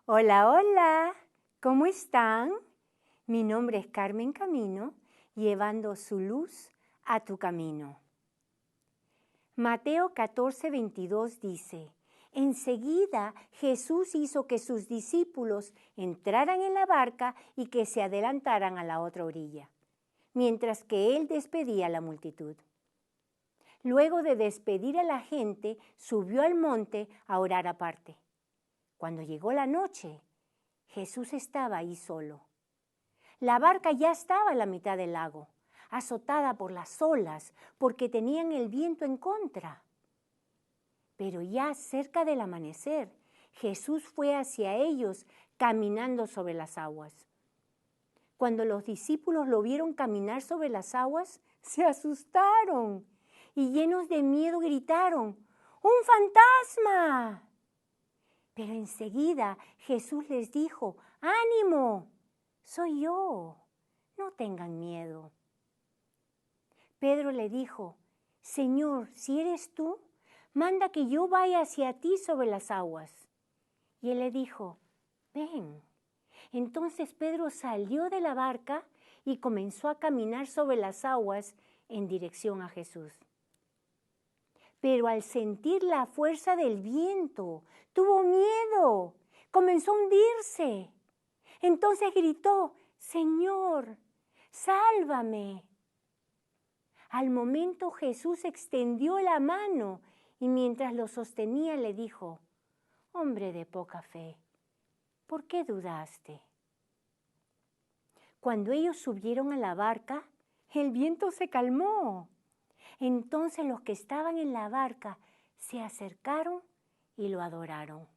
Hola, hola, ¿cómo están? Mi nombre es Carmen Camino, llevando su luz a tu camino. Mateo 14:22 dice, enseguida Jesús hizo que sus discípulos entraran en la barca y que se adelantaran a la otra orilla, mientras que él despedía a la multitud. Luego de despedir a la gente, subió al monte a orar aparte. Cuando llegó la noche, Jesús estaba ahí solo. La barca ya estaba a la mitad del lago, azotada por las olas porque tenían el viento en contra. Pero ya cerca del amanecer, Jesús fue hacia ellos caminando sobre las aguas. Cuando los discípulos lo vieron caminar sobre las aguas, se asustaron y llenos de miedo gritaron, ¡un fantasma! Pero enseguida Jesús les dijo, ¡ánimo! Soy yo, no tengan miedo. Pedro le dijo, Señor, si eres tú, manda que yo vaya hacia ti sobre las aguas. Y él le dijo, ven. Entonces Pedro salió de la barca y comenzó a caminar sobre las aguas en dirección a Jesús. Pero al sentir la fuerza del viento, tuvo miedo, comenzó a hundirse. Entonces gritó, Señor, sálvame. Al momento Jesús extendió la mano y mientras lo sostenía le dijo, hombre de poca fe, ¿por qué dudaste? Cuando ellos subieron a la barca, el viento se calmó. Entonces los que estaban en la barca se acercaron y lo adoraron.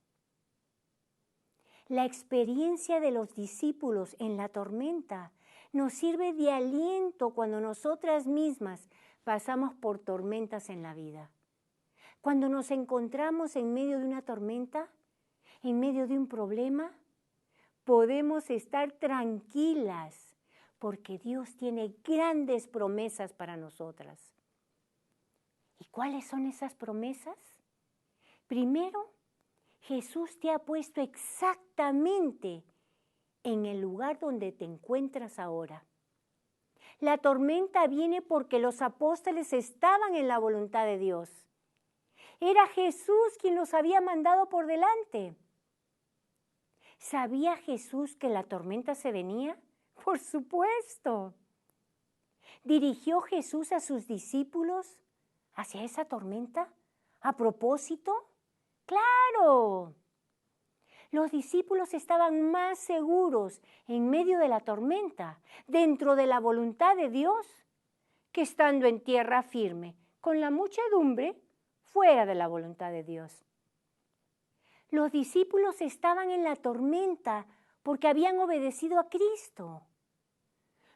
La experiencia de los discípulos en la tormenta nos sirve de aliento cuando nosotras mismas pasamos por tormentas en la vida. Cuando nos encontramos en medio de una tormenta, en medio de un problema, podemos estar tranquilas porque Dios tiene grandes promesas para nosotras. ¿Y cuáles son esas promesas? Primero, Jesús te ha puesto exactamente en el lugar donde te encuentras ahora. La tormenta viene porque los apóstoles estaban en la voluntad de Dios. Era Jesús quien los había mandado por delante. ¿Sabía Jesús que la tormenta se venía? Por supuesto. ¿Dirigió Jesús a sus discípulos hacia esa tormenta? ¿A propósito? ¡Claro! Los discípulos estaban más seguros en medio de la tormenta, dentro de la voluntad de Dios, que estando en tierra firme, con la muchedumbre, fuera de la voluntad de Dios. Los discípulos estaban en la tormenta porque habían obedecido a Cristo.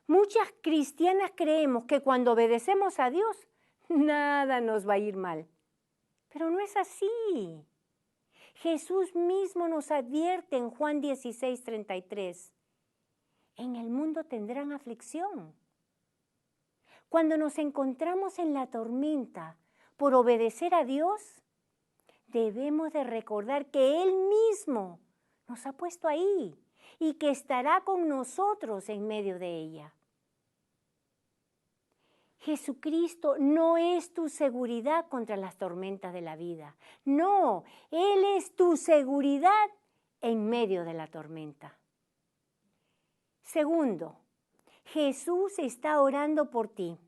Muchas cristianas creemos que cuando obedecemos a Dios, nada nos va a ir mal. Pero no es así. Jesús mismo nos advierte en Juan 16:33. En el mundo tendrán aflicción. Cuando nos encontramos en la tormenta por obedecer a Dios, debemos de recordar que Él mismo nos ha puesto ahí y que estará con nosotros en medio de ella. Jesucristo no es tu seguridad contra las tormentas de la vida. No, Él es tu seguridad en medio de la tormenta. Segundo, Jesús está orando por ti.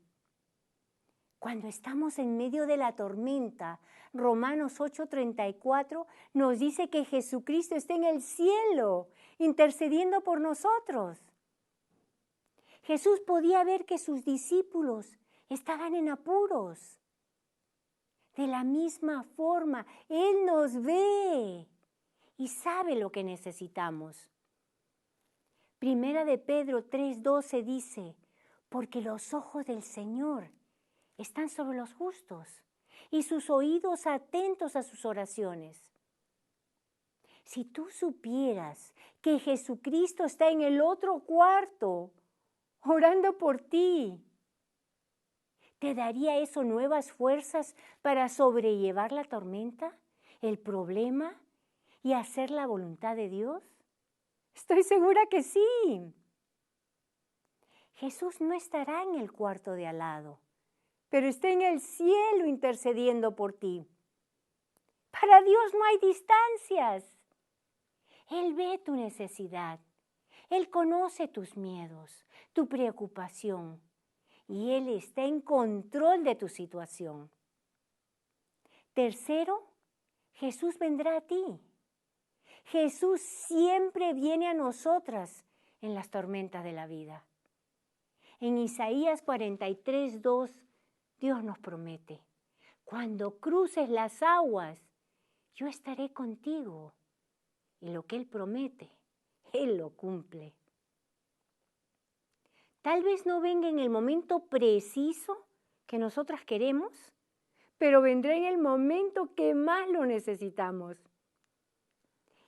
Cuando estamos en medio de la tormenta, Romanos 8:34 nos dice que Jesucristo está en el cielo, intercediendo por nosotros. Jesús podía ver que sus discípulos estaban en apuros. De la misma forma, Él nos ve y sabe lo que necesitamos. Primera de Pedro 3:12 dice, porque los ojos del Señor están sobre los justos y sus oídos atentos a sus oraciones. Si tú supieras que Jesucristo está en el otro cuarto, orando por ti, ¿te daría eso nuevas fuerzas para sobrellevar la tormenta, el problema y hacer la voluntad de Dios? Estoy segura que sí. Jesús no estará en el cuarto de al lado, pero está en el cielo intercediendo por ti. Para Dios no hay distancias. Él ve tu necesidad. Él conoce tus miedos, tu preocupación, y Él está en control de tu situación. Tercero, Jesús vendrá a ti. Jesús siempre viene a nosotras en las tormentas de la vida. En Isaías 43:2, Dios nos promete: cuando cruces las aguas, yo estaré contigo. Y lo que Él promete, Él lo cumple. Tal vez no venga en el momento preciso que nosotras queremos, pero vendrá en el momento que más lo necesitamos.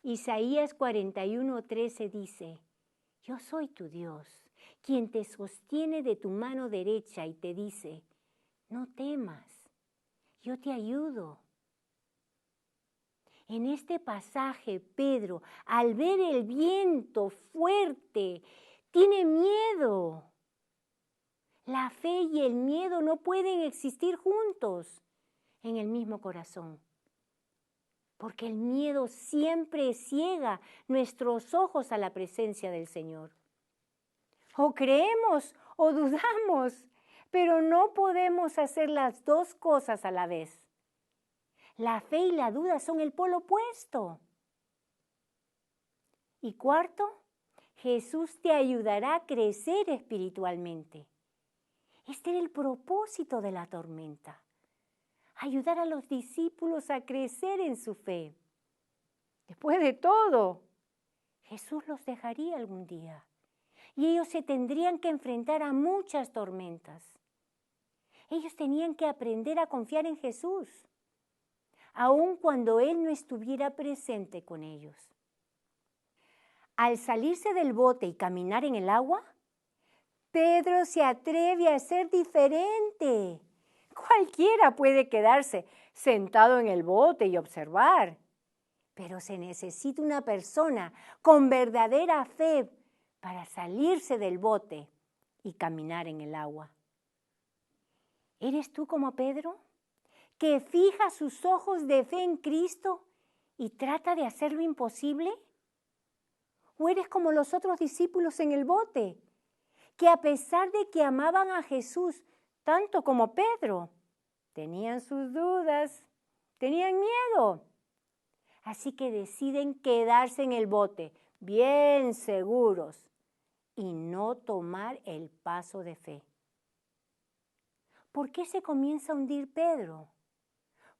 Isaías 41:13 dice: yo soy tu Dios, quien te sostiene de tu mano derecha y te dice: no temas, yo te ayudo. En este pasaje, Pedro, al ver el viento fuerte, tiene miedo. La fe y el miedo no pueden existir juntos en el mismo corazón, porque el miedo siempre ciega nuestros ojos a la presencia del Señor. O creemos o dudamos, pero no podemos hacer las dos cosas a la vez. La fe y la duda son el polo opuesto. Y cuarto, Jesús te ayudará a crecer espiritualmente. Este era el propósito de la tormenta: ayudar a los discípulos a crecer en su fe. Después de todo, Jesús los dejaría algún día y ellos se tendrían que enfrentar a muchas tormentas. Ellos tenían que aprender a confiar en Jesús, aun cuando Él no estuviera presente con ellos. Al salirse del bote y caminar en el agua, Pedro se atreve a ser diferente. Cualquiera puede quedarse sentado en el bote y observar, pero se necesita una persona con verdadera fe para salirse del bote y caminar en el agua. ¿Eres tú como Pedro, que fija sus ojos de fe en Cristo y trata de hacer lo imposible? ¿O eres como los otros discípulos en el bote, que a pesar de que amaban a Jesús tanto como Pedro, tenían sus dudas, tenían miedo? Así que deciden quedarse en el bote, bien seguros, y no tomar el paso de fe. ¿Por qué se comienza a hundir Pedro?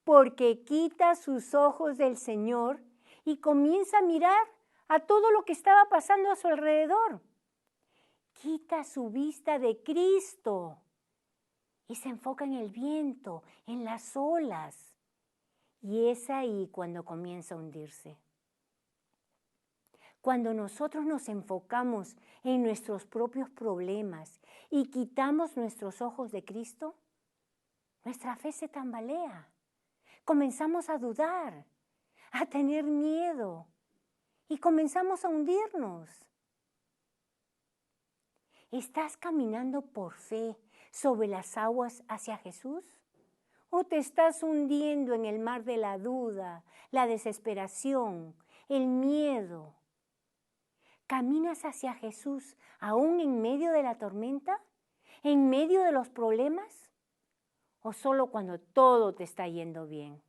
Porque quita sus ojos del Señor y comienza a mirar a todo lo que estaba pasando a su alrededor. Quita su vista de Cristo y se enfoca en el viento, en las olas. Y es ahí cuando comienza a hundirse. Cuando nosotros nos enfocamos en nuestros propios problemas y quitamos nuestros ojos de Cristo, nuestra fe se tambalea. Comenzamos a dudar, a tener miedo y comenzamos a hundirnos. ¿Estás caminando por fe sobre las aguas hacia Jesús? ¿O te estás hundiendo en el mar de la duda, la desesperación, el miedo? ¿Caminas hacia Jesús aún en medio de la tormenta? ¿En medio de los problemas? ¿O solo cuando todo te está yendo bien?